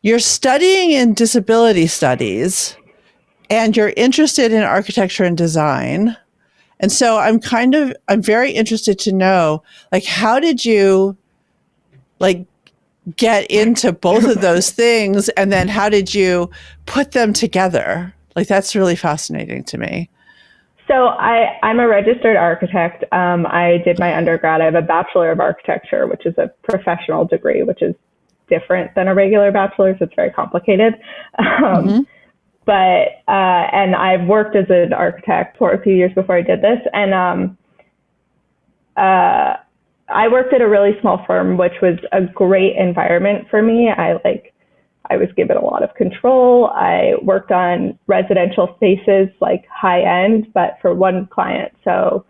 you're studying in disability studies and you're interested in architecture and design. And so I'm very interested to know, like, how did you like get into both of those things? And then how did you put them together? Like, that's really fascinating to me. So I'm a registered architect. I did my undergrad. I have a Bachelor of Architecture, which is a professional degree, which is different than a regular bachelor's. It's very complicated. Mm-hmm. And I've worked as an architect for a few years before I did this. And I worked at a really small firm, which was a great environment for me. I was given a lot of control. I worked on residential spaces, like high end, but for one client. So,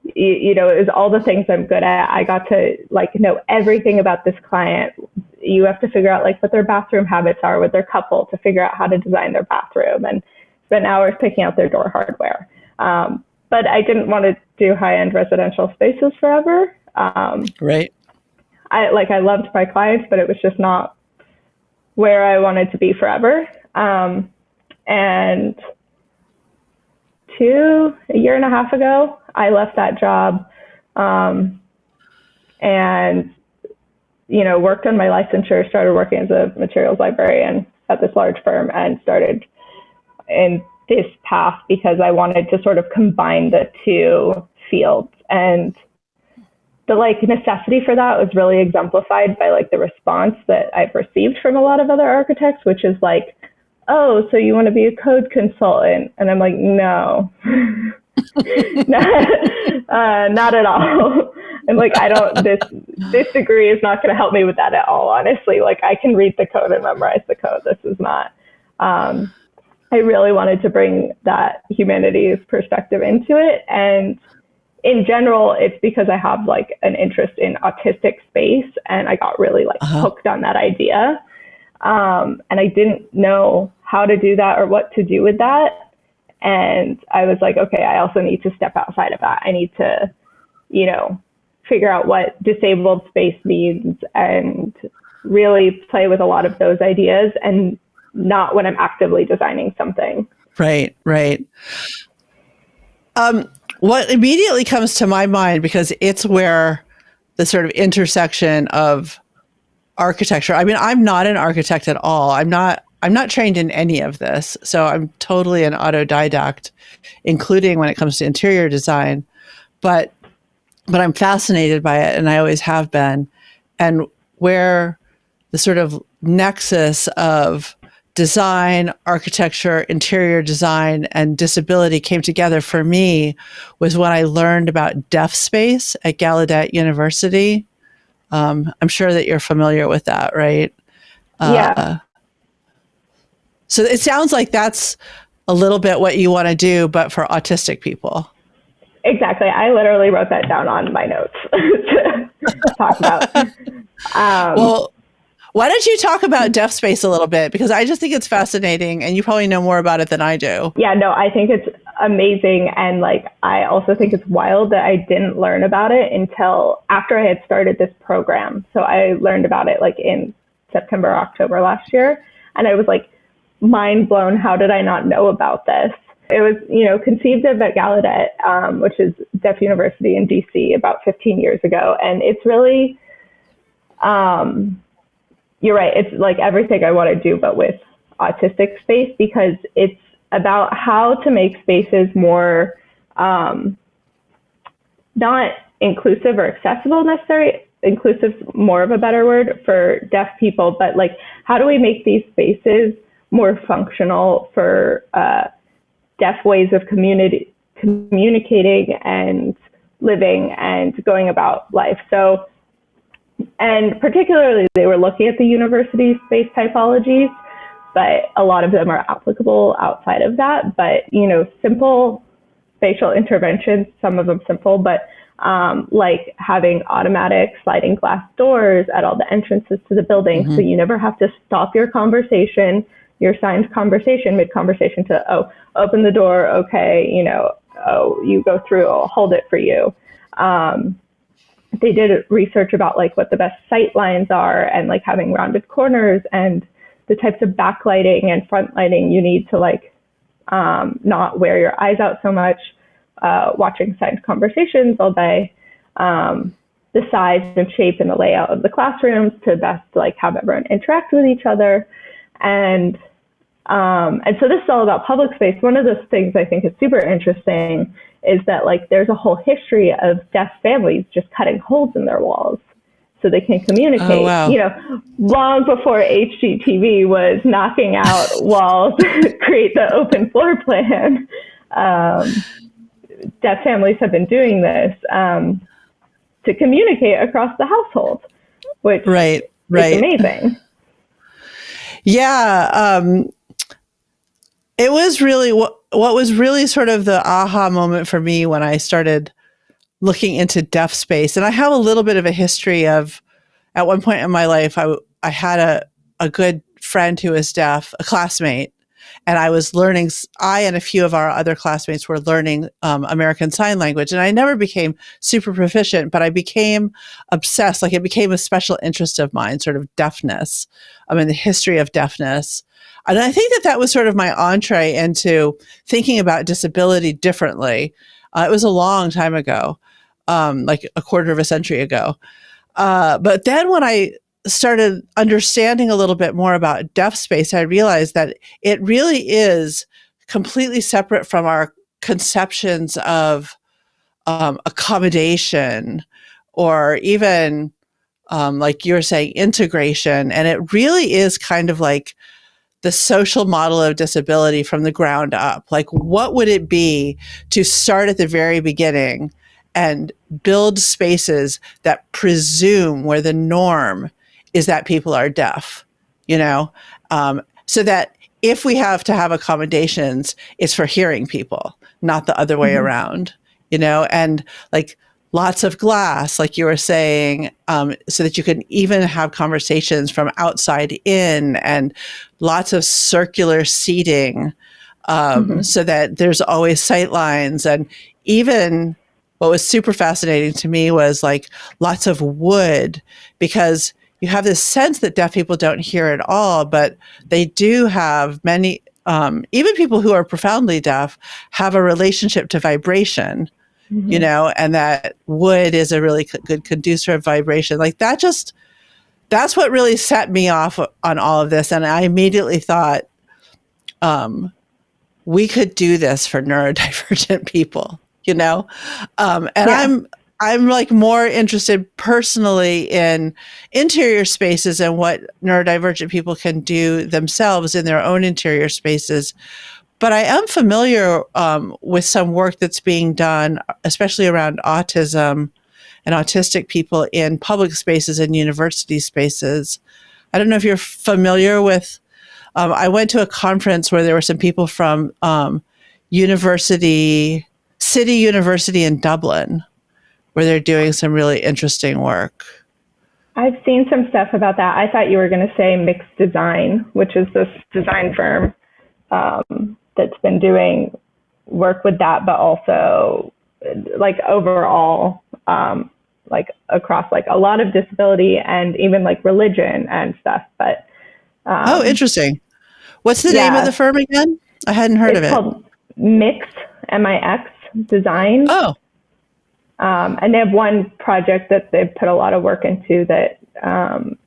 it was all the things I'm good at. I got to know everything about this client. You have to figure out what their bathroom habits are with their couple to figure out how to design their bathroom, and spend hours picking out their door hardware. But I didn't want to do high end residential spaces forever. Right. I loved my clients, but it was just not where I wanted to be forever. And a year and a half ago, I left that job, and, worked on my licensure, started working as a materials librarian at this large firm, and started in this path because I wanted to sort of combine the two fields. And the necessity for that was really exemplified by the response that I've received from a lot of other architects, which is oh, so you want to be a code consultant? And I'm like, no, not at all. I'm this degree is not going to help me with that at all, honestly. I can read the code and memorize the code. This is not, I really wanted to bring that humanities perspective into it. And in general, it's because I have an interest in autistic space, and I got really hooked on that idea. And I didn't know how to do that or what to do with that. And I was like, okay, I also need to step outside of that. I need to, figure out what disabled space means and really play with a lot of those ideas, and not when I'm actively designing something. Right, right. What immediately comes to my mind, because it's where the sort of intersection of architecture. I mean, I'm not an architect at all. I'm not trained in any of this. So I'm totally an autodidact, including when it comes to interior design. But I'm fascinated by it, and I always have been. And where the sort of nexus of design, architecture, interior design, and disability came together for me was when I learned about deaf space at Gallaudet University. I'm sure that you're familiar with that, right? Yeah. So it sounds like that's a little bit what you want to do, but for autistic people. Exactly. I literally wrote that down on my notes to talk about. Well, why don't you talk about deaf space a little bit? Because I just think it's fascinating, and you probably know more about it than I do. Yeah, no, I think it's amazing. And I also think it's wild that I didn't learn about it until after I had started this program. So I learned about it in September, October last year. And I was mind blown. How did I not know about this? It was, conceived of at Gallaudet, which is Deaf University in DC, about 15 years ago. And it's really, you're right. It's everything I want to do, but with autistic space, because it's about how to make spaces more, not inclusive or accessible necessarily. Inclusive is more of a better word for deaf people, but how do we make these spaces more functional for deaf ways of communicating and living and going about life? So, and particularly they were looking at the university space typologies, but a lot of them are applicable outside of that. But, simple spatial interventions, some of them simple, but having automatic sliding glass doors at all the entrances to the building. Mm-hmm. So you never have to stop your conversation, your signed conversation, mid-conversation to, open the door, okay, you go through, I'll hold it for you. They did research about what the best sight lines are, and having rounded corners and the types of backlighting and front lighting you need to like not wear your eyes out so much, watching science conversations all day, the size and shape and the layout of the classrooms to best like have everyone interact with each other. And so this is all about public space. One of the things I think is super interesting is that like there's a whole history of deaf families just cutting holes in their walls so they can communicate. Oh, wow. You know, long before HGTV was knocking out walls, create the open floor plan. Deaf families have been doing this to communicate across the household, which is amazing. Yeah. It was really what was really sort of the aha moment for me when I started looking into deaf space. And I have a little bit of a history of, at one point in my life, I had a good friend who was deaf, a classmate, and I was learning, I and a few of our other classmates were learning American Sign Language. And I never became super proficient, but I became obsessed. Like it became a special interest of mine, sort of deafness, the history of deafness. And I think that was sort of my entree into thinking about disability differently. It was a long time ago, like a quarter of a century ago. But then when I started understanding a little bit more about deaf space, I realized that it really is completely separate from our conceptions of accommodation or even, like you were saying, integration. And it really is kind of like the social model of disability from the ground up. Like, what would it be to start at the very beginning and build spaces that presume where the norm is that people are deaf, so that if we have to have accommodations, it's for hearing people, not the other way around, and like lots of glass, like you were saying, so that you can even have conversations from outside in, and lots of circular seating, so that there's always sight lines. And even what was super fascinating to me was like lots of wood, because you have this sense that deaf people don't hear at all, but they do have many, even people who are profoundly deaf have a relationship to vibration, and that wood is a really good conducer of vibration. Like that's what really set me off on all of this. And I immediately thought, we could do this for neurodivergent people, I'm like more interested personally in interior spaces and what neurodivergent people can do themselves in their own interior spaces. But I am familiar with some work that's being done, especially around autism and autistic people in public spaces and university spaces. I don't know if you're familiar with, I went to a conference where there were some people from City University in Dublin, where they're doing some really interesting work. I've seen some stuff about that. I thought you were going to say Mixed Design, which is this design firm that's been doing work with that, but also like overall, like across like a lot of disability and even like religion and stuff. But oh, interesting. What's the name of the firm again? I hadn't heard of it. It's called Mixed, M-I-X Design. Oh. And they have one project that they've put a lot of work into that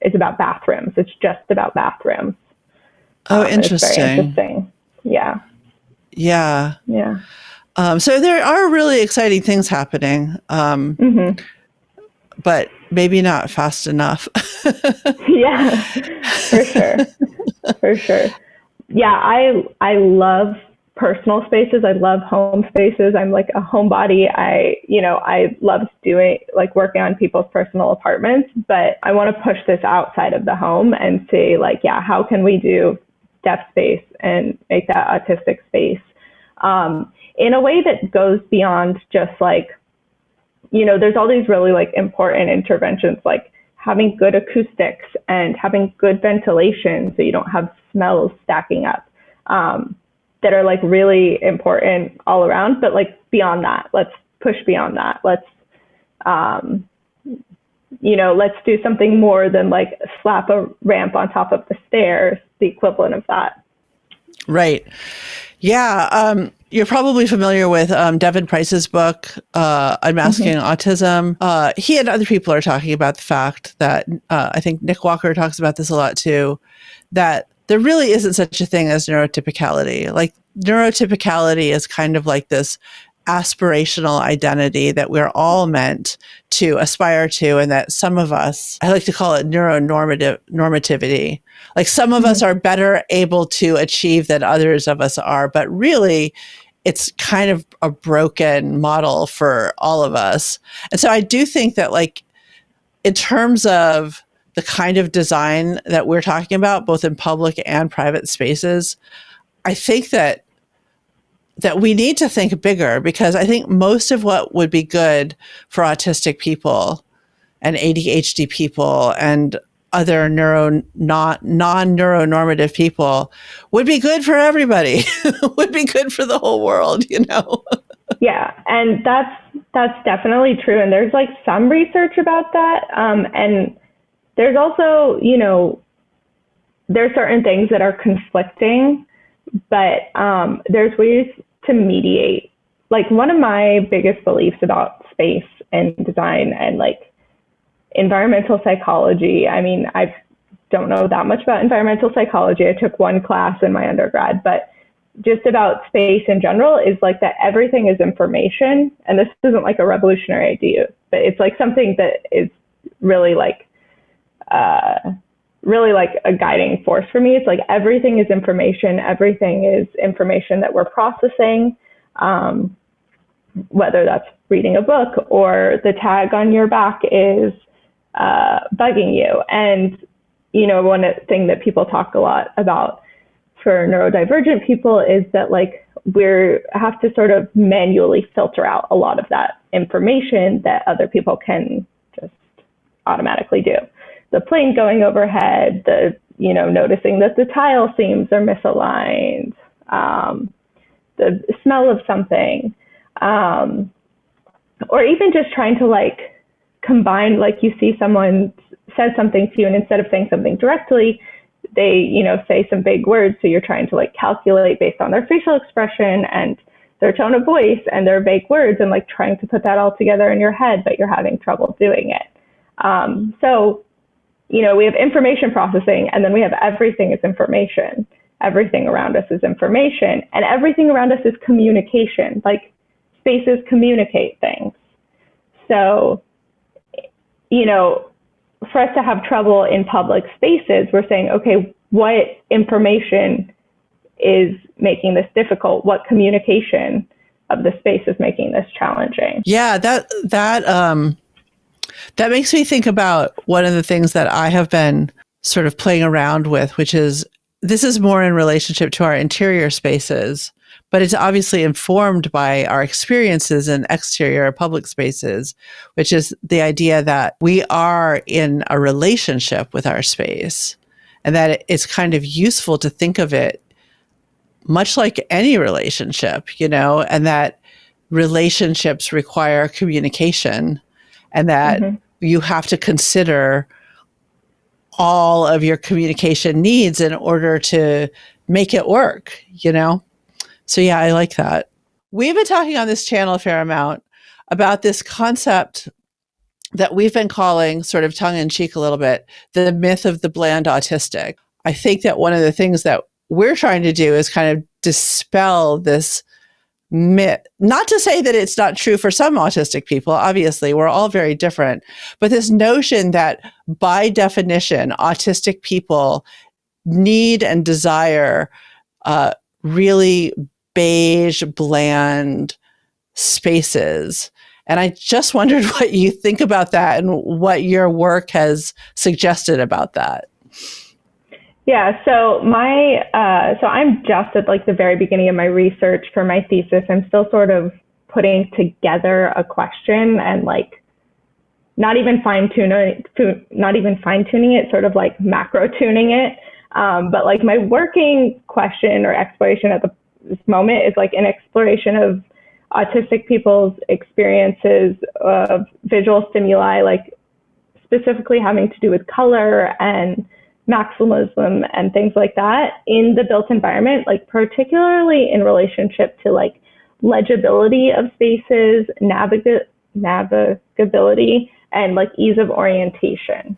is about bathrooms. It's just about bathrooms. Oh, interesting. It's very interesting. Yeah. Yeah. Yeah. So there are really exciting things happening, but maybe not fast enough. Yeah, for sure. For sure. Yeah, I love personal spaces. I love home spaces. I'm like a homebody. I love doing like working on people's personal apartments, but I want to push this outside of the home and say like, yeah, how can we do deaf space and make that autistic space in a way that goes beyond just like, there's all these really like important interventions, like having good acoustics and having good ventilation so you don't have smells stacking up. That are like really important all around, but like beyond that, let's push beyond that. Let's let's do something more than like slap a ramp on top of the stairs the equivalent of that. Right. Yeah. You're probably familiar with Devin Price's book, Unmasking Autism. He and other people are talking about the fact that I think Nick Walker talks about this a lot too, that there really isn't such a thing as neurotypicality. Like neurotypicality is kind of like this aspirational identity that we're all meant to aspire to, and that some of us, I like to call it normativity. Like some of us are better able to achieve than others of us are, but really it's kind of a broken model for all of us. And so I do think that, like, in terms of the kind of design that we're talking about, both in public and private spaces, I think that we need to think bigger, because I think most of what would be good for autistic people and ADHD people and other non-neuronormative people would be good for everybody, would be good for the whole world, you know? Yeah, and that's definitely true. And there's like some research about that. And there's also, you know, there's certain things that are conflicting, but there's ways to mediate. Like, one of my biggest beliefs about space and design and like environmental psychology, I mean, I don't know that much about environmental psychology. I took one class in my undergrad, but just about space in general is like that everything is information. And this isn't like a revolutionary idea, but it's like something that is really like a guiding force for me. It's like everything is information. Everything is information that we're processing, whether that's reading a book or the tag on your back is bugging you. And, you know, one thing that people talk a lot about for neurodivergent people is that like we have to sort of manually filter out a lot of that information that other people can just automatically do. The plane going overhead, the, you know, noticing that the tile seams are misaligned, the smell of something, or even just trying to like combine, like you see someone says something to you and instead of saying something directly, they, you know, say some big words. So you're trying to like calculate based on their facial expression and their tone of voice and their vague words and like trying to put that all together in your head, but you're having trouble doing it. So, you know, we have information processing, and then we have everything is information. Everything around us is information, and everything around us is communication. Like, spaces communicate things. So, you know, for us to have trouble in public spaces, we're saying, okay, what information is making this difficult? What communication of the space is making this challenging? Yeah, that makes me think about one of the things that I have been sort of playing around with, which is, this is more in relationship to our interior spaces, but it's obviously informed by our experiences in exterior public spaces, which is the idea that we are in a relationship with our space, and that it's kind of useful to think of it much like any relationship, you know, and that relationships require communication, and that you have to consider all of your communication needs in order to make it work, you know? So yeah, I like that. We've been talking on this channel a fair amount about this concept that we've been calling, sort of tongue in cheek a little bit, the myth of the bland autistic. I think that one of the things that we're trying to do is kind of dispel this myth. Not to say that it's not true for some autistic people. Obviously, we're all very different. But this notion that by definition, autistic people need and desire really beige, bland spaces. And I just wondered what you think about that and what your work has suggested about that. Yeah, so I'm just at like the very beginning of my research for my thesis. I'm still sort of putting together a question and like not even fine tuning it, sort of like macro tuning it. But like my working question or exploration at this moment is like an exploration of autistic people's experiences of visual stimuli, like specifically having to do with color and maximalism and things like that in the built environment, like particularly in relationship to like legibility of spaces, navigability, and like ease of orientation.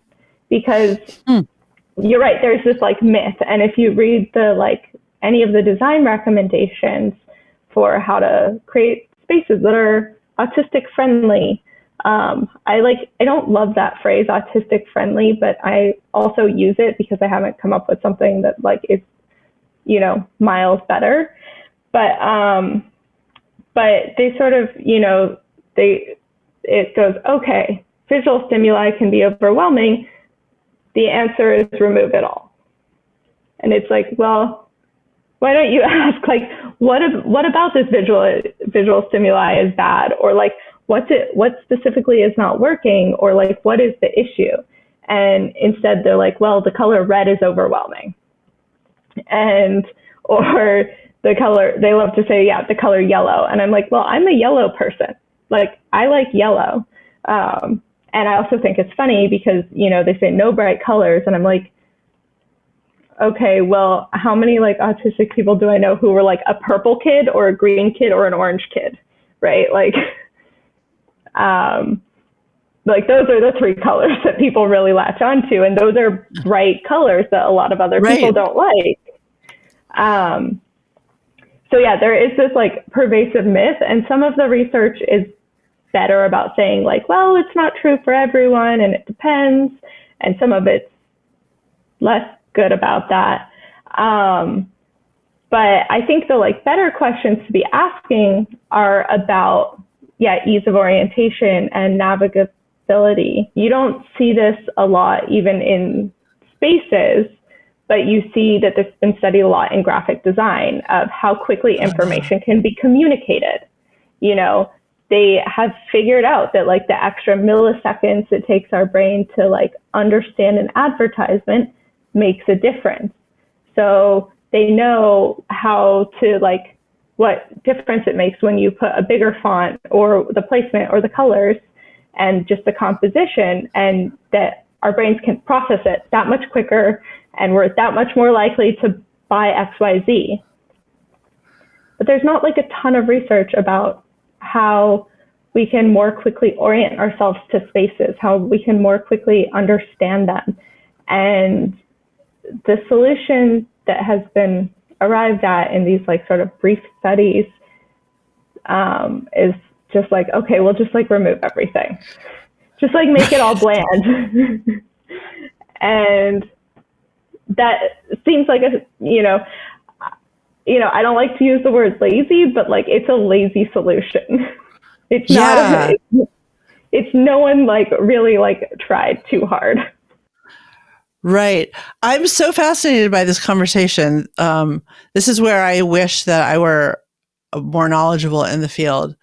Because you're right, there's this like myth, and if you read the like any of the design recommendations for how to create spaces that are autistic friendly, I don't love that phrase autistic friendly, but I also use it because I haven't come up with something that like is, you know, miles better. But they sort of, you know, it goes, okay, visual stimuli can be overwhelming. The answer is remove it all. And it's like, well, why don't you ask, like, what about this visual stimuli is bad? Or like, what specifically is not working? Or like, what is the issue? And instead they're like, well, the color red is overwhelming. Or the color, they love to say, yeah, the color yellow. And I'm like, well, I'm a yellow person. Like, I like yellow. And I also think it's funny because, you know, they say no bright colors. And I'm like, okay, well, how many like autistic people do I know who were like a purple kid or a green kid or an orange kid, right? Like those are the three colors that people really latch onto. And those are bright colors that a lot of other people don't like. So yeah, there is this like pervasive myth, and some of the research is better about saying like, well, it's not true for everyone and it depends. And some of it's less good about that. But I think the like better questions to be asking are about, ease of orientation and navigability. You don't see this a lot even in spaces, but you see that this has been studied a lot in graphic design of how quickly information can be communicated. You know, they have figured out that like the extra milliseconds it takes our brain to like understand an advertisement makes a difference. So they know how to like what difference it makes when you put a bigger font or the placement or the colors and just the composition, and that our brains can process it that much quicker and we're that much more likely to buy XYZ. But there's not like a ton of research about how we can more quickly orient ourselves to spaces, how we can more quickly understand them. And the solution that has been arrived at in these like sort of brief studies is just like, okay, we'll just like remove everything. Just like make it all bland. And that seems like I don't like to use the word lazy, but like it's a lazy solution. It's not, it's no one like really like tried too hard. Right. I'm so fascinated by this conversation. This is where I wish that I were more knowledgeable in the field,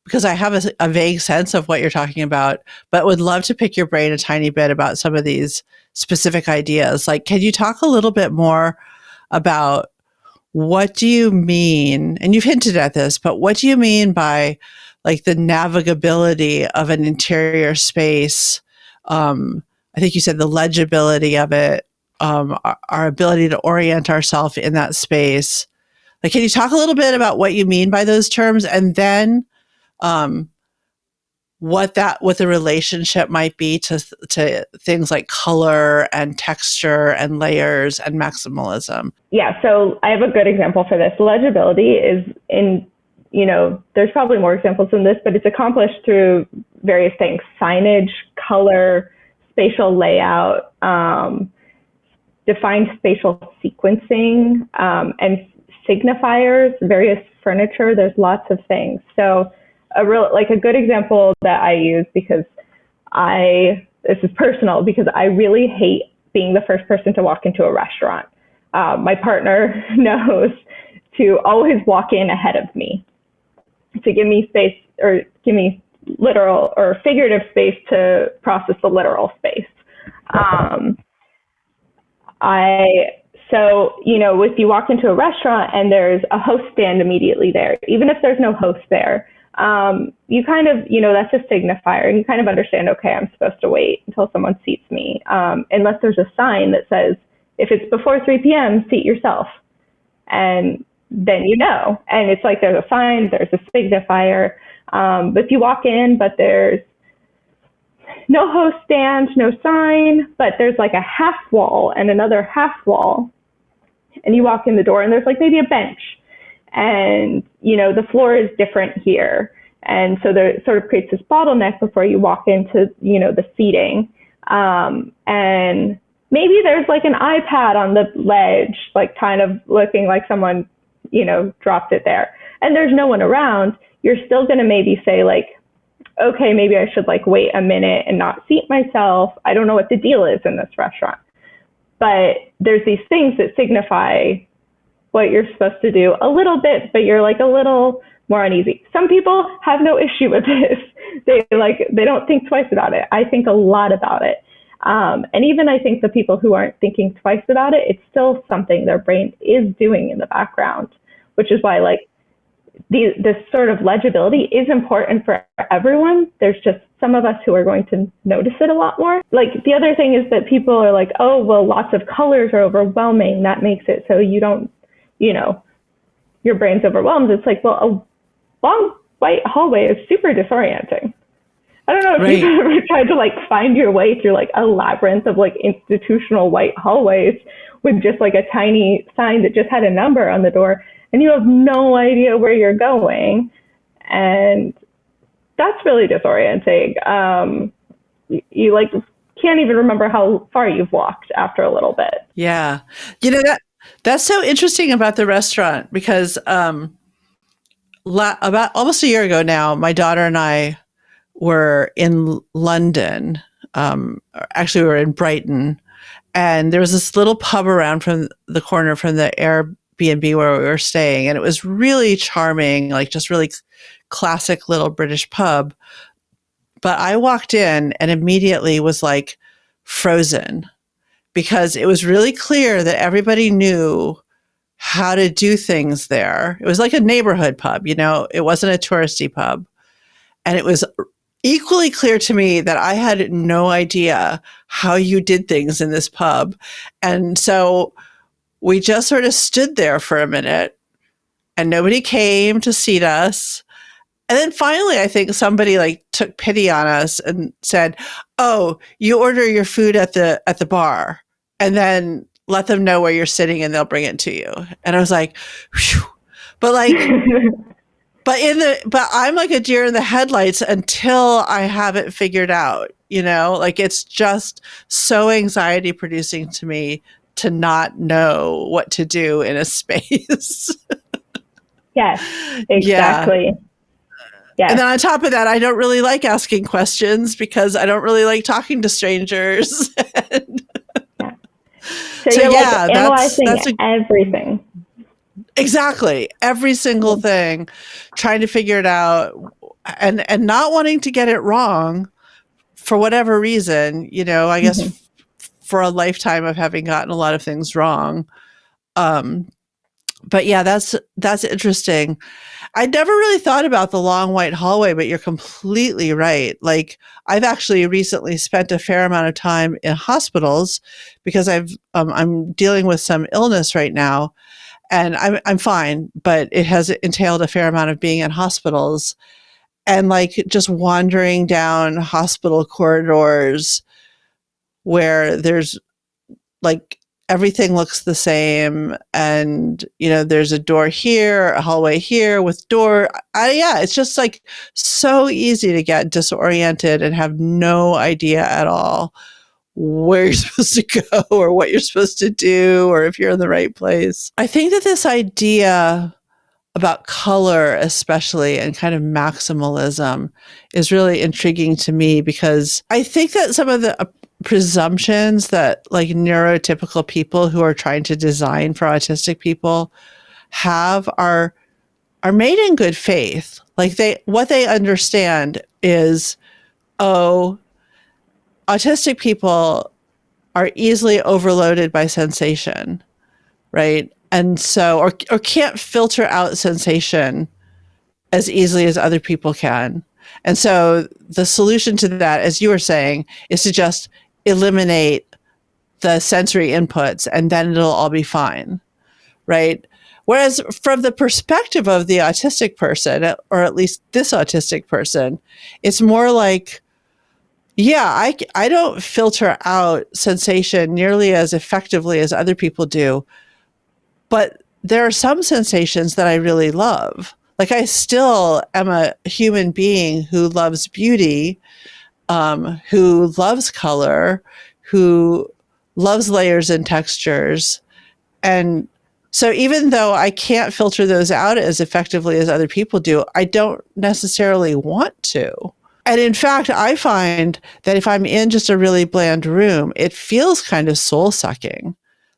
because I have a vague sense of what you're talking about, but would love to pick your brain a tiny bit about some of these specific ideas. Like, can you talk a little bit more about what do you mean, and you've hinted at this, but what do you mean by like the navigability of an interior space? I think you said the legibility of it, our ability to orient ourselves in that space. Like, can you talk a little bit about what you mean by those terms, and then what the relationship might be to things like color and texture and layers and maximalism? Yeah, so I have a good example for this. Legibility is there's probably more examples than this, but it's accomplished through various things: signage, color, spatial layout, defined spatial sequencing, and signifiers, various furniture. There's lots of things. So a good example that I use, because this is personal, because I really hate being the first person to walk into a restaurant. My partner knows to always walk in ahead of me, to give me space, or give me literal or figurative space to process the literal space. If you walk into a restaurant and there's a host stand immediately there, even if there's no host there, you kind of, that's a signifier, and you kind of understand, okay, I'm supposed to wait until someone seats me, unless there's a sign that says if it's before 3 p.m., seat yourself. And then you know. And it's like there's a sign, there's a signifier. But if you walk in, but there's no host stand, no sign, but there's like a half wall and another half wall, and you walk in the door and there's like maybe a bench, and the floor is different here, and so there sort of creates this bottleneck before you walk into the seating, and maybe there's like an iPad on the ledge, like kind of looking like someone dropped it there, and there's no one around. You're still going to maybe say like, okay, maybe I should like wait a minute and not seat myself. I don't know what the deal is in this restaurant. But there's these things that signify what you're supposed to do a little bit, but you're like a little more uneasy. Some people have no issue with this. They don't think twice about it. I think a lot about it. And even I think the people who aren't thinking twice about it, it's still something their brain is doing in the background, which is why like this sort of legibility is important for everyone. There's just some of us who are going to notice it a lot more. Like the other thing is that people are like, oh, well, lots of colors are overwhelming. That makes it so you don't, your brain's overwhelmed. It's like, well, a long white hallway is super disorienting. I don't know if you've ever tried to like find your way through like a labyrinth of like institutional white hallways with just like a tiny sign that just had a number on the door, and you have no idea where you're going. And that's really disorienting. You like can't even remember how far you've walked after a little bit. Yeah. That's so interesting about the restaurant, because about almost a year ago now, my daughter and I were in London. Actually, we were in Brighton, and there was this little pub around from the corner from the Airbnb where we were staying, and it was really charming, like just really classic little British pub. But I walked in and immediately was like frozen, because it was really clear that everybody knew how to do things there. It was like a neighborhood pub, it wasn't a touristy pub. And it was equally clear to me that I had no idea how you did things in this pub. And so we just sort of stood there for a minute, and nobody came to seat us. And then finally, I think somebody like took pity on us and said, "Oh, you order your food at the bar, and then let them know where you're sitting, and they'll bring it to you." And I was like, "Phew." But like, but I'm like a deer in the headlights until I have it figured out. Like it's just so anxiety producing to me to not know what to do in a space. Yes, exactly. Yeah. Yes. And then on top of that, I don't really like asking questions because I don't really like talking to strangers. Yeah. So you're like analyzing everything. Exactly. Every single thing, trying to figure it out, and not wanting to get it wrong for whatever reason, I guess for a lifetime of having gotten a lot of things wrong. But yeah, that's interesting. I never really thought about the long white hallway, but you're completely right. Like I've actually recently spent a fair amount of time in hospitals because I'm dealing with some illness right now, and I'm fine, but it has entailed a fair amount of being in hospitals, and like just wandering down hospital corridors where there's like everything looks the same, and there's a door here, a hallway here with door. It's just like so easy to get disoriented and have no idea at all where you're supposed to go or what you're supposed to do or if you're in the right place. I think that this idea about color especially and kind of maximalism is really intriguing to me, because I think that some of the presumptions that like neurotypical people who are trying to design for autistic people have are made in good faith. Like what they understand is, oh, autistic people are easily overloaded by sensation, right? And so, or can't filter out sensation as easily as other people can. And so the solution to that, as you were saying, is to just eliminate the sensory inputs, and then it'll all be fine, right? Whereas from the perspective of the autistic person, or at least this autistic person, it's more like, yeah, I don't filter out sensation nearly as effectively as other people do, but there are some sensations that I really love. Like, I still am a human being who loves beauty, who loves color, who loves layers and textures. And so even though I can't filter those out as effectively as other people do, I don't necessarily want to. And in fact, I find that if I'm in just a really bland room, it feels kind of soul sucking.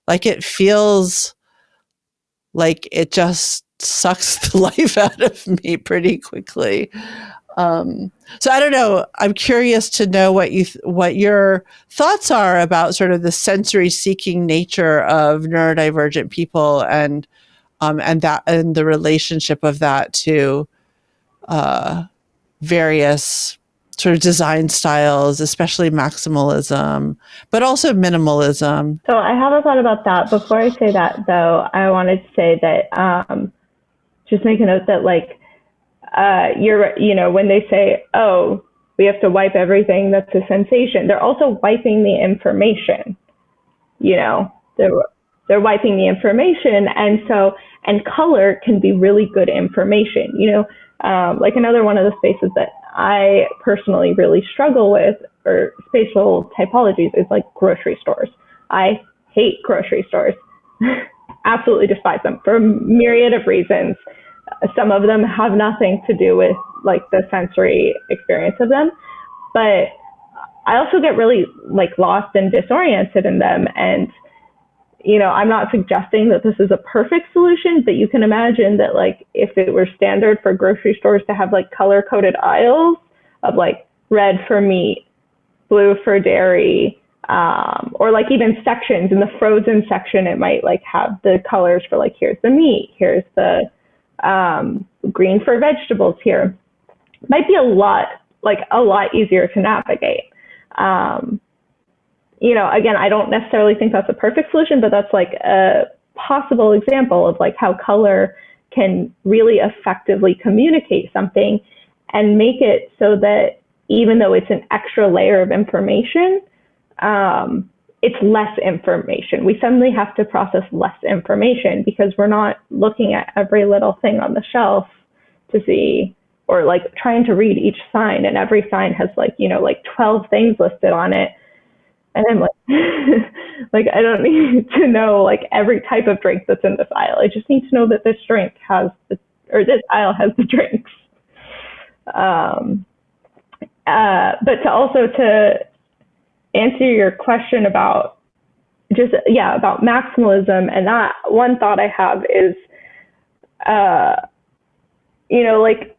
Like, it feels like it just sucks the life out of me pretty quickly. So I don't know. I'm curious to know what your thoughts are about sort of the sensory seeking nature of neurodivergent people, and the relationship of that to various sort of design styles, especially maximalism, but also minimalism. So I have a thought about that. Before I say that, though, I wanted to say that just make a note that, like, when they say, oh, we have to wipe everything that's a sensation, they're also wiping the information. They're wiping the information, and color can be really good information. Like, another one of the spaces that I personally really struggle with, or spatial typologies, is like grocery stores. I hate grocery stores. Absolutely despise them for a myriad of reasons. Some of them have nothing to do with, like, the sensory experience of them, but I also get really, like, lost and disoriented in them. And I'm not suggesting that this is a perfect solution, but you can imagine that, like, if it were standard for grocery stores to have, like, color-coded aisles of, like, red for meat, blue for dairy, or, like, even sections in the frozen section, it might, like, have the colors for, like, here's the meat, here's the green for vegetables here. Might be a lot easier to navigate. Again, I don't necessarily think that's a perfect solution, but that's, like, a possible example of, like, how color can really effectively communicate something and make it so that even though it's an extra layer of information, it's less information. We suddenly have to process less information because we're not looking at every little thing on the shelf to see, or, like, trying to read each sign, and every sign has, like, 12 things listed on it. And I'm like, like, I don't need to know, like, every type of drink that's in this aisle. I just need to know that this this aisle has the drinks. But to answer your question about about maximalism, and that one thought I have is, like,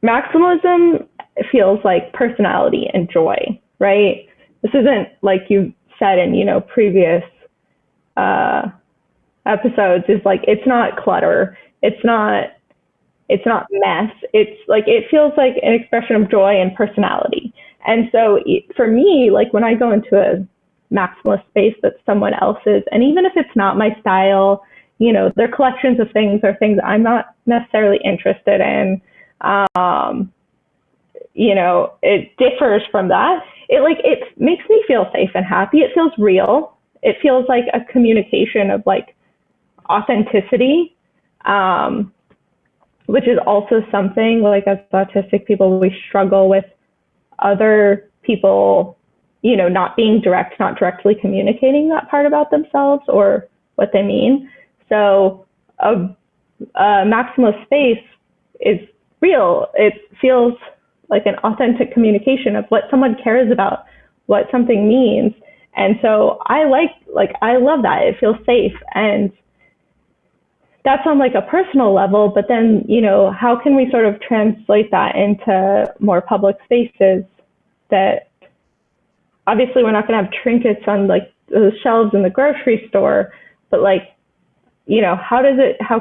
maximalism feels like personality and joy, right? This isn't, like you said in, previous episodes, is like, it's not clutter. It's not mess. It's like, it feels like an expression of joy and personality. And so for me, like, when I go into a maximalist space that's someone else's, and even if it's not my style, their collections of things are things I'm not necessarily interested in. It differs from that. It makes me feel safe and happy. It feels real. It feels like a communication of, like, authenticity, which is also something, like, as autistic people, we struggle with other people, not being direct, not directly communicating that part about themselves or what they mean. So a maximalist space is real. It feels like an authentic communication of what someone cares about, what something means. And so I love that. It feels safe. And that's on, like, a personal level, but then, how can we sort of translate that into more public spaces that obviously we're not going to have trinkets on, like, the shelves in the grocery store, but, like, how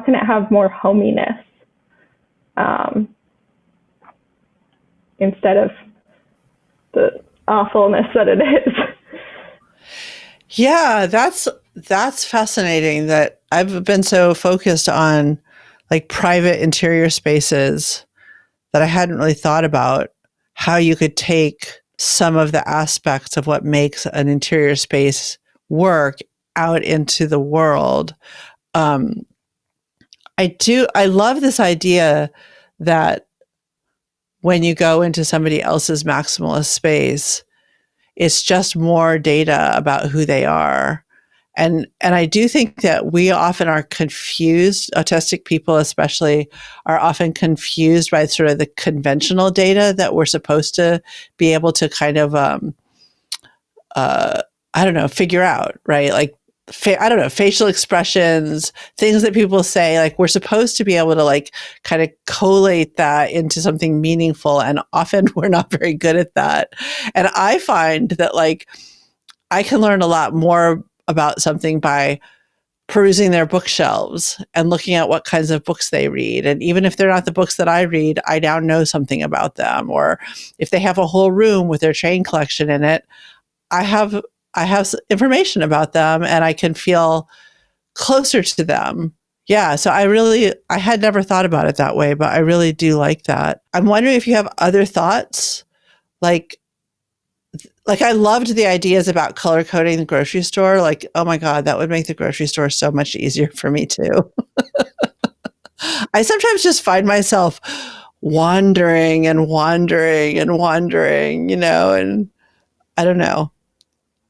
can it have more hominess? Instead of the awfulness that it is. Yeah, that's fascinating that I've been so focused on like private interior spaces that I hadn't really thought about how you could take some of the aspects of what makes an interior space work out into the world. Um, I love this idea that when you go into somebody else's maximalist space, it's just more data about who they are. And I do think that we often are confused, autistic people especially are often confused by sort of the conventional data that we're supposed to be able to kind of I don't know, figure out, right? Like I don't know, facial expressions, things that people say, like we're supposed to be able to like kind of collate that into something meaningful. And often we're not very good at that. And I find that like I can learn a lot more about something by perusing their bookshelves and looking at what kinds of books they read. And even if they're not the books that I read, I now know something about them. Or if they have a whole room with their chain collection in it, I have information about them and I can feel closer to them. Yeah, so I had never thought about it that way, but I really do like that. I'm wondering if you have other thoughts like I loved the ideas about color coding the grocery store. Like, oh my God, that would make the grocery store so much easier for me too. I sometimes just find myself wandering and wandering and wandering, and I don't know.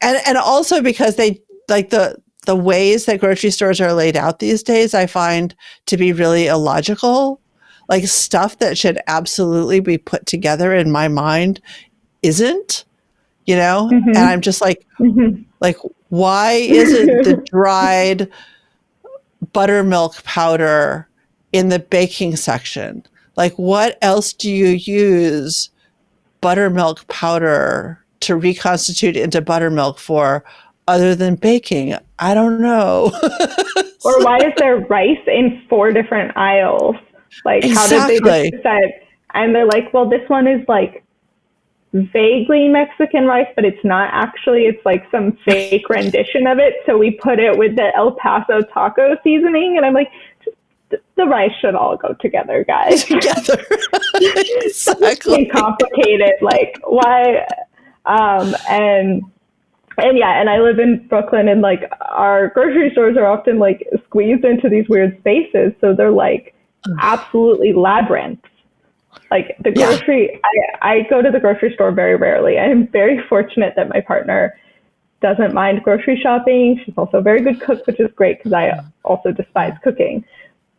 And also because they like the ways that grocery stores are laid out these days, I find to be really illogical. Like stuff that should absolutely be put together in my mind isn't, and Mm-hmm. I'm just like, Mm-hmm. like, why isn't the dried buttermilk powder in the baking section? Like, what else do you use buttermilk powder to reconstitute into buttermilk for other than baking? I don't know. Or why is there rice in 4 different aisles? Like, how did they just Exactly. decide? And they're like, well, this one is like vaguely Mexican rice, but it's not actually. It's like some fake rendition of it. So we put it with the El Paso taco seasoning. And I'm like, the rice should all go together, guys. Together. Stop being Exactly. complicated. Like, why? And yeah, and I live in Brooklyn, and like our grocery stores are often like squeezed into these weird spaces. So they're like absolutely labyrinths. Like Yeah. I go to the grocery store very rarely. I am very fortunate that my partner doesn't mind grocery shopping. She's also a very good cook, which is great because I also despise cooking.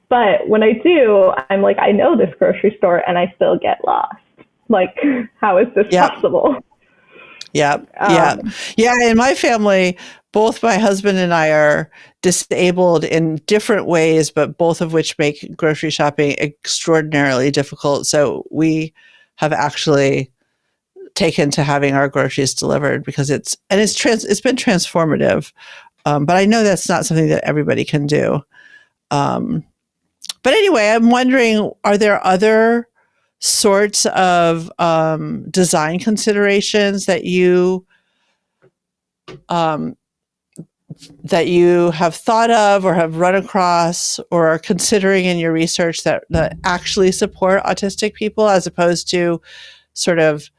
But when I do, I'm like, I know this grocery store and I still get lost. Like, how is this Yeah. possible? Yeah. Yeah. Um, Yeah. In my family, both my husband and I are disabled in different ways, but both of which make grocery shopping extraordinarily difficult. So we have actually taken to having our groceries delivered because it's been transformative. But I know that's not something that everybody can do. Um, but anyway, I'm wondering, are there other sorts of design considerations um, that you have thought of or have run across or are considering in your research that actually support autistic people as opposed to sort of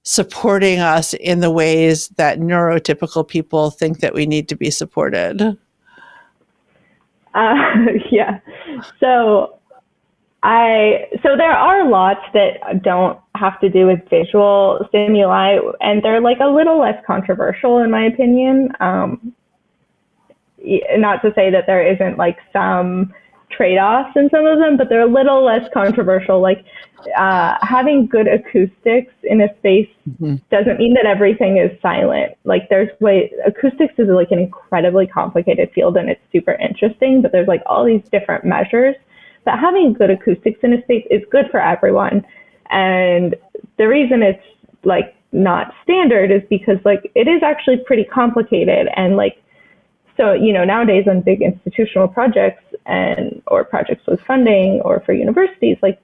supporting us in the ways that neurotypical people think that we need to be supported? yeah. So so there are lots that don't have to do with visual stimuli, and they're like a little less controversial in my opinion. Not to say that there isn't like some trade-offs in some of them, but they're a little less controversial. Like having good acoustics in a space Mm-hmm. doesn't mean that everything is silent. Like acoustics is like an incredibly complicated field and it's super interesting, but there's like all these different measures. But having good acoustics in a space is good for everyone. And the reason it's like not standard is because like it is actually pretty complicated. And like so, nowadays on big institutional projects or projects with funding or for universities, like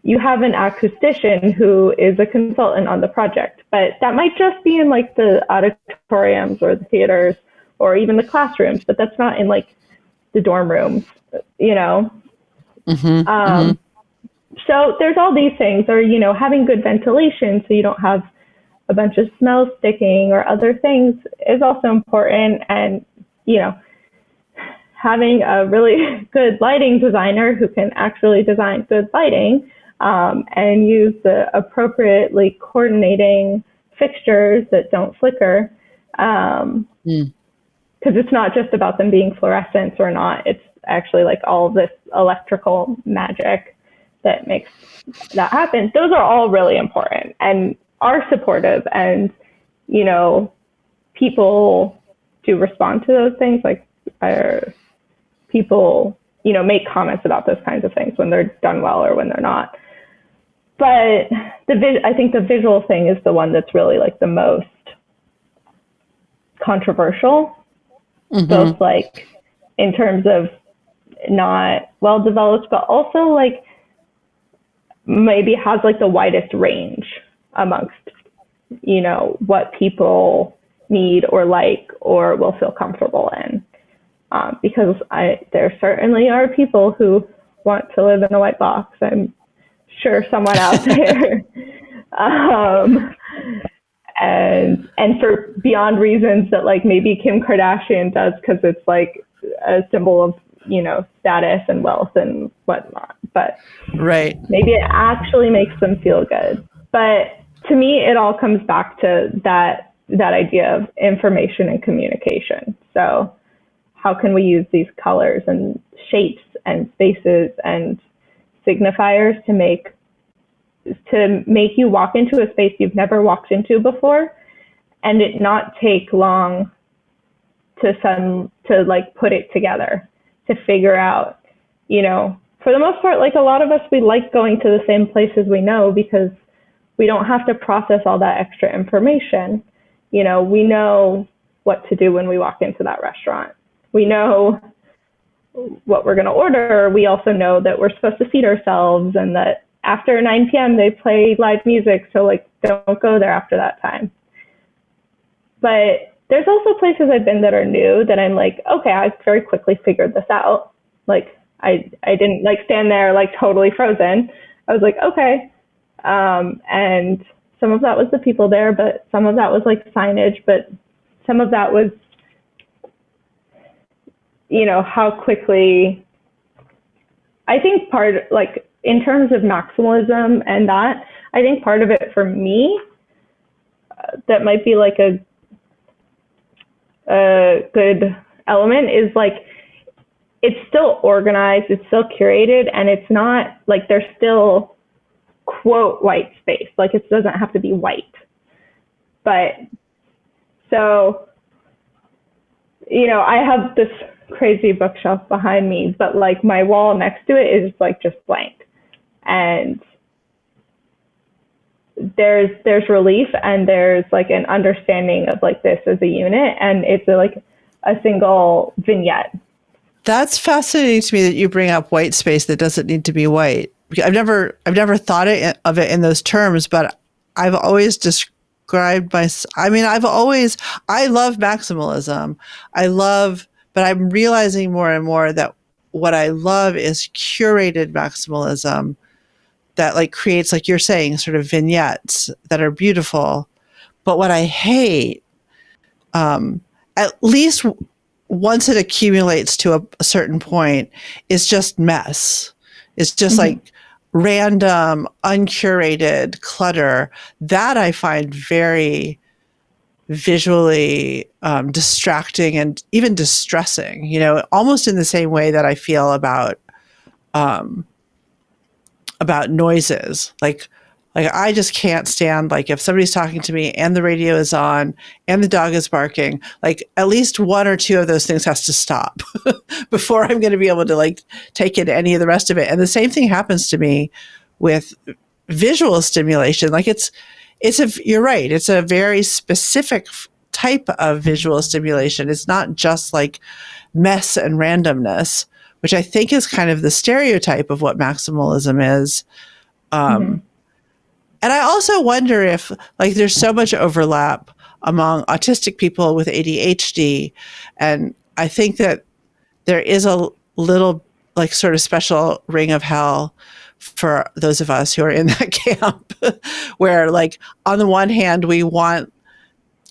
you have an acoustician who is a consultant on the project, but that might just be in like the auditoriums or the theaters. or even the classrooms, but that's not in like the dorm rooms, you know? So there's all these things, or, you know, having good ventilation so you don't have a bunch of smells sticking or other things is also important. And, you know, having a really good lighting designer who can actually design good lighting and use the appropriately coordinating fixtures that don't flicker. Because it's not just about them being fluorescent or not. It's actually like all this electrical magic that makes that happen. Those are all really important and are supportive. And, you know, people do respond to those things. Like people, you know, make comments about those kinds of things when they're done well or when they're not. But I think the visual thing is the one that's really like the most controversial, both like in terms of not well developed, but also like maybe has like the widest range amongst, you know, what people need or like or will feel comfortable in. Because there certainly are people who want to live in a white box. I'm sure someone out there. And for beyond reasons that like maybe Kim Kardashian does, because it's like a symbol of, you know, status and wealth and whatnot. But right, maybe it actually makes them feel good. But to me, it all comes back to that idea of information and communication. So how can we use these colors and shapes and spaces and signifiers to make you walk into a space you've never walked into before, and it not take long to like put it together, to figure out, you know, for the most part, like a lot of us, we like going to the same places we know because we don't have to process all that extra information. You know, we know what to do when we walk into that restaurant. We know what we're going to order. We also know that we're supposed to seat ourselves and that after 9 p.m. they play live music. So like, don't go there after that time. But there's also places I've been that are new that I'm like, okay, I very quickly figured this out. Like I didn't like stand there like totally frozen. I was like, okay. And some of that was the people there, but some of that was like signage, but some of that was, you know, how quickly, I think like in terms of maximalism and that, I think part of it for me, that might be like a good element is like, it's still organized, it's still curated, and it's not like there's still quote white space. Like it doesn't have to be white. But so, you know, I have this crazy bookshelf behind me, but like my wall next to it is like just blank. And there's relief and there's like an understanding of like this as a unit, and it's like a single vignette. That's fascinating to me that you bring up white space that doesn't need to be white. I've never thought of it in those terms, but I've always described I love maximalism. But I'm realizing more and more that what I love is curated maximalism that like creates, like you're saying, sort of vignettes that are beautiful. But what I hate, at least once it accumulates to a certain point, is just mess. It's just like random, uncurated clutter that I find very visually distracting and even distressing, you know, almost in the same way that I feel about noises. Like I just can't stand, like, if somebody's talking to me and the radio is on and the dog is barking, like at least one or two of those things has to stop before I'm going to be able to like take in any of the rest of it. And the same thing happens to me with visual stimulation. Like you're right. It's a very specific type of visual stimulation. It's not just like mess and randomness, which I think is kind of the stereotype of what maximalism is. And I also wonder if, like, there's so much overlap among autistic people with ADHD. And I think that there is a little like sort of special ring of hell for those of us who are in that camp where like on the one hand we want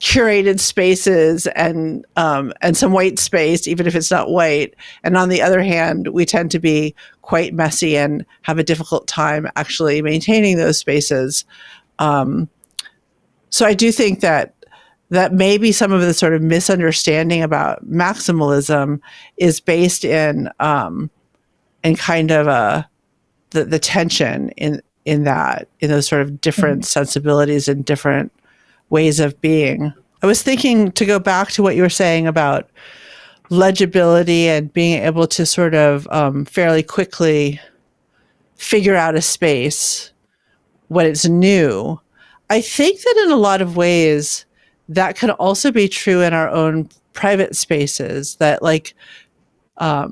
curated spaces and some white space, even if it's not white. And on the other hand, we tend to be quite messy and have a difficult time actually maintaining those spaces. So I do think that maybe some of the sort of misunderstanding about maximalism is based in kind of the tension in those sort of different sensibilities and different ways of being. I was thinking to go back to what you were saying about legibility and being able to sort of fairly quickly figure out a space when it's new. I think that in a lot of ways that could also be true in our own private spaces, that like I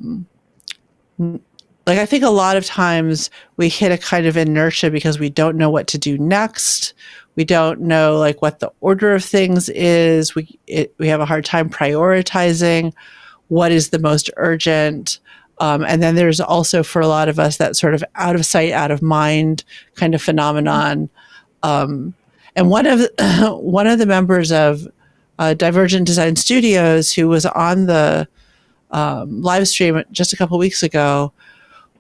think a lot of times we hit a kind of inertia because we don't know what to do next. We don't know like what the order of things is. We have a hard time prioritizing what is the most urgent. And then there's also for a lot of us that sort of out of sight, out of mind kind of phenomenon. And one of the members of Divergent Design Studios, who was on the live stream just a couple weeks ago,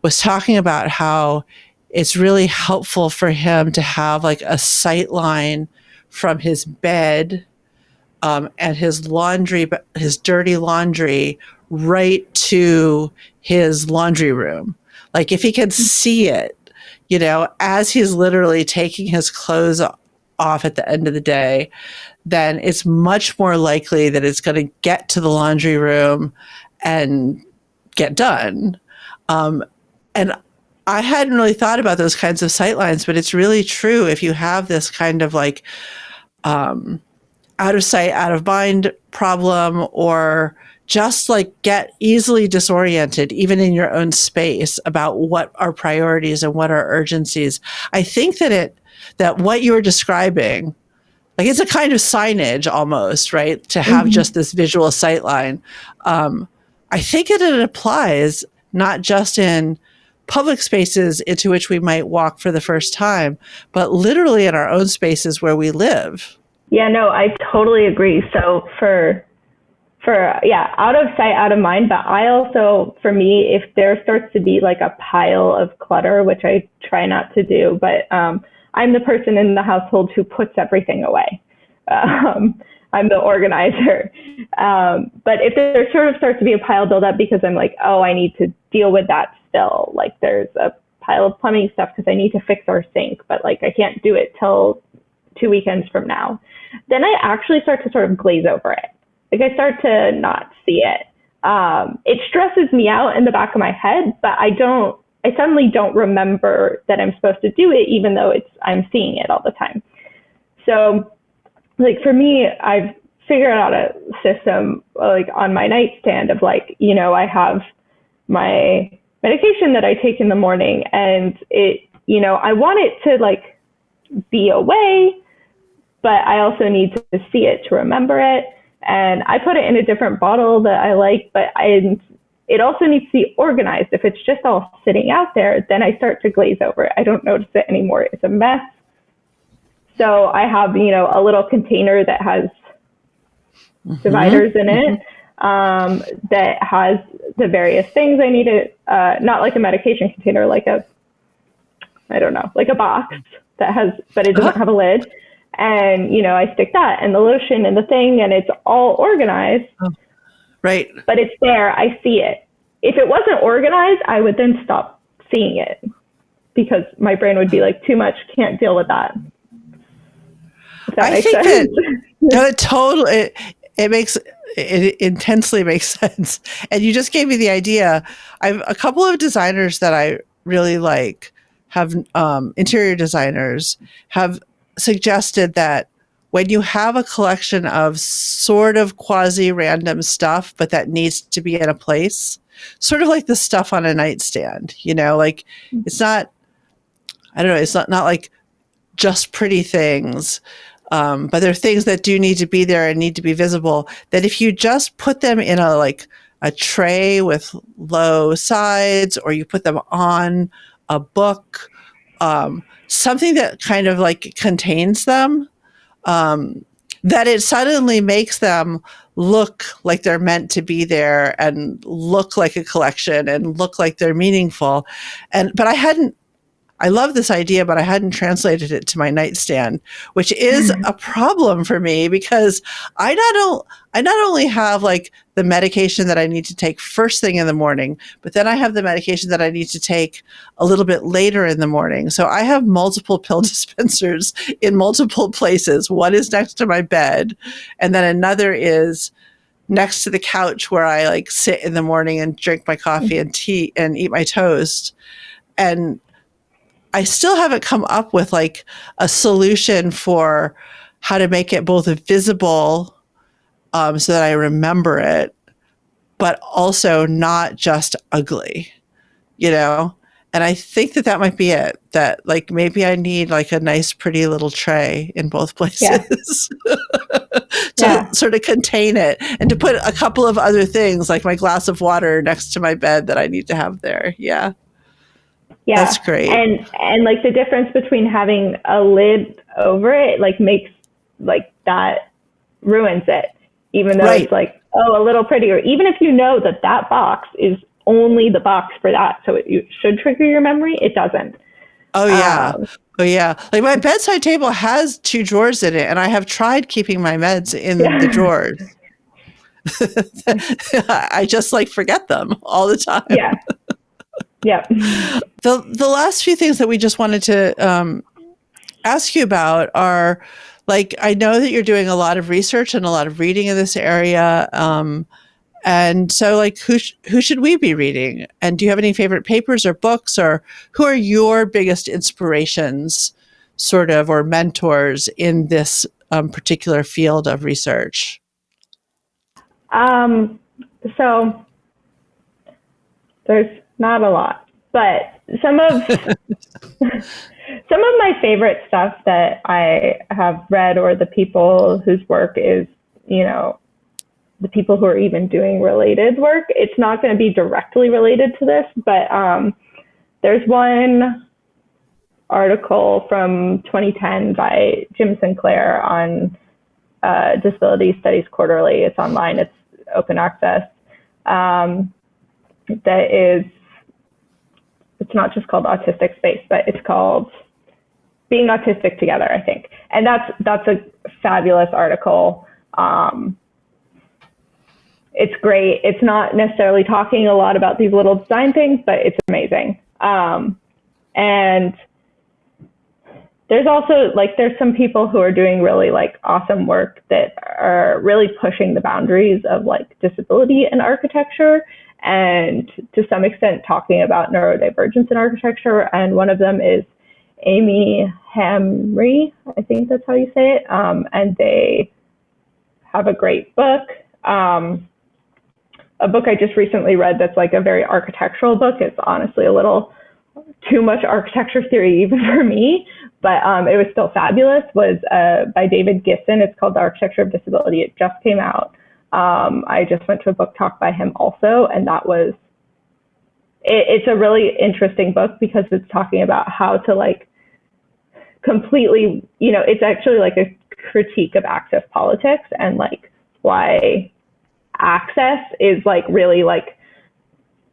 was talking about how it's really helpful for him to have like a sight line from his bed and his laundry, his dirty laundry, right to his laundry room. Like if he can see it, you know, as he's literally taking his clothes off at the end of the day, then it's much more likely that it's going to get to the laundry room and get done. And I hadn't really thought about those kinds of sightlines, but it's really true. If you have this kind of like out of sight, out of mind problem, or just like get easily disoriented, even in your own space, about what are priorities and what are urgencies. I think that what you were describing, like it's a kind of signage almost, right? To have just this visual sightline. I think it applies not just in public spaces into which we might walk for the first time, but literally in our own spaces where we live. Yeah, no, I totally agree. So for out of sight, out of mind. But I also, for me, if there starts to be like a pile of clutter, which I try not to do, but I'm the person in the household who puts everything away. I'm the organizer. But if there sort of starts to be a pile build up because I'm like, oh, I need to deal with that still. Like there's a pile of plumbing stuff because I need to fix our sink, but like I can't do it till 2 weekends from now. Then I actually start to sort of glaze over it. Like I start to not see it. It stresses me out in the back of my head, but I suddenly don't remember that I'm supposed to do it, even though I'm seeing it all the time. So like for me, I've figured out a system like on my nightstand of like, you know, I have my medication that I take in the morning, and it, you know, I want it to like be away, but I also need to see it to remember it. And I put it in a different bottle that I like, but it also needs to be organized. If it's just all sitting out there, then I start to glaze over it. I don't notice it anymore. It's a mess. So I have, you know, a little container that has dividers in it that has the various things I need it, not like a medication container, like a box that has, but it doesn't have a lid. And, you know, I stick that and the lotion and the thing, and it's all organized. Oh, right. But it's there. I see it. If it wasn't organized, I would then stop seeing it because my brain would be like, too much, can't deal with that. I think sense. It intensely makes sense. And you just gave me the idea. I've a couple of designers that I really like have interior designers have suggested that when you have a collection of sort of quasi-random stuff, but that needs to be in a place, sort of like the stuff on a nightstand, you know, like it's not, I don't know, it's not like just pretty things. But there are things that do need to be there and need to be visible, that if you just put them in a tray with low sides, or you put them on a book, something that kind of like contains them, that it suddenly makes them look like they're meant to be there and look like a collection and look like they're meaningful. But I love this idea, but I hadn't translated it to my nightstand, which is a problem for me, because I not only have like the medication that I need to take first thing in the morning, but then I have the medication that I need to take a little bit later in the morning. So I have multiple pill dispensers in multiple places. One is next to my bed, and then another is next to the couch where I like sit in the morning and drink my coffee and tea and eat my toast. And I still haven't come up with like a solution for how to make it both visible, so that I remember it, but also not just ugly, you know? And I think that might be it, that like maybe I need like a nice, pretty little tray in both places to sort of contain it, and to put a couple of other things like my glass of water next to my bed that I need to have there. Yeah. Yeah. That's great. And like the difference between having a lid over it, like makes like that ruins it, even though it's like, oh, a little prettier, even if you know that that box is only the box for that. So it should trigger your memory. It doesn't. Oh yeah. Like my bedside table has 2 drawers in it, and I have tried keeping my meds in the drawers. I just like forget them all the time. Yeah. Yeah. The last few things that we just wanted to ask you about are, like, I know that you're doing a lot of research and a lot of reading in this area. And so, like, who should we be reading? And do you have any favorite papers or books, or who are your biggest inspirations, sort of, or mentors in this particular field of research? So there's not a lot, but some of my favorite stuff that I have read, or the people whose work is, you know, the people who are even doing related work. It's not going to be directly related to this, but there's one article from 2010 by Jim Sinclair on Disability Studies Quarterly. It's online. It's open access. It's not just called Autistic Space, but it's called Being Autistic Together, I think. And that's a fabulous article. It's great. It's not necessarily talking a lot about these little design things, but it's amazing. And there's also there's some people who are doing really like awesome work that are really pushing the boundaries of like disability in architecture, and to some extent talking about neurodivergence in architecture. And one of them is Amy Hamry, I think that's how you say it. And they have a great book. A book I just recently read that's like a very architectural book. It's honestly a little too much architecture theory even for me, but it was still fabulous, was by David Gisson. It's called The Architecture of Disability. It just came out. I just went to a book talk by him also, and it's a really interesting book because it's talking about how to like completely, it's actually like a critique of access politics, and like why access is like really like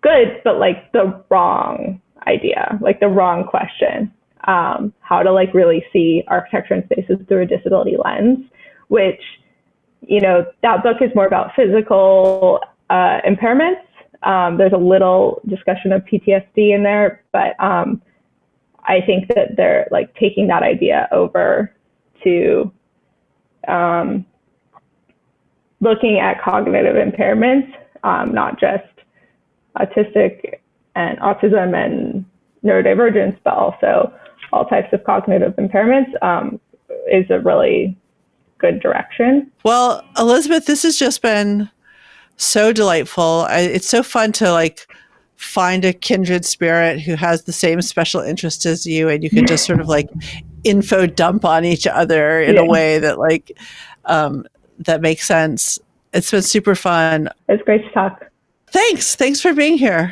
good, but like the wrong idea, like the wrong question. How to like really see architecture and spaces through a disability lens, which, that book is more about physical impairments. There's a little discussion of PTSD in there, but I think that they're like taking that idea over to looking at cognitive impairments, not just autism and neurodivergence, but also all types of cognitive impairments, is a really good direction. Well, Elizabeth, this has just been so delightful. It's so fun to like find a kindred spirit who has the same special interest as you, and you can just sort of like info dump on each other in a way that like that makes sense. It's been super fun. It's great to talk. Thanks for being here.